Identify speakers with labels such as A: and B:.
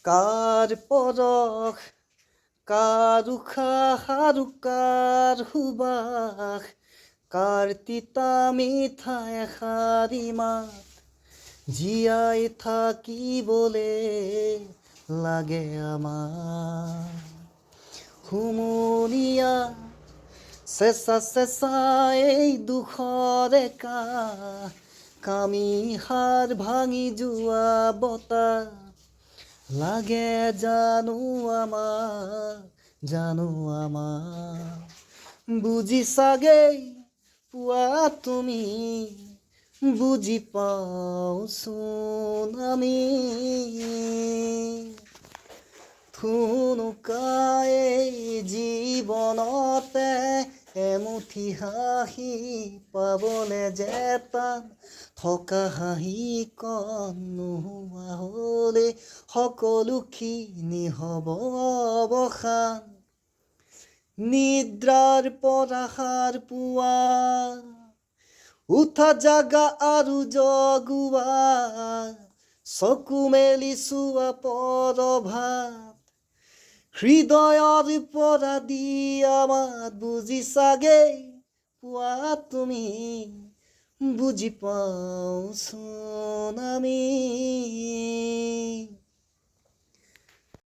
A: কাৰ পৰশ, কাৰ উশাহ আৰু কাৰ সুবাস, কাৰ তিতা মিঠা এষাৰি মাত, জীয়াই থাকিবলে লাগে আমাৰ। হুমুনিয়া চেঁচা চেঁচা এই দুখৰে কামি হাড় ভাঙি যোৱা বতাহ, লাগে জানো আমাৰ, বুজি চাগে পোৱা তুমি, বুজি পাওঁচোন আমি। থুনুকাই জীৱনতে এমুঠি হাঁহি পাবলে যে টান, থকা হাঁহিকণ নোহোৱা হ'লে সকলোখিনি হ'ব অৱসান। নিদ্ৰাৰ পৰা সাৰ পোৱা, উঠা জাগা আৰু জগোৱা, চকু মেলি চোৱা পৰভাত, হৃদয়ৰ পৰা দিয়া মাত, বুজি চাগে পোৱা তুমি, বুজি পাওঁচোন আমি।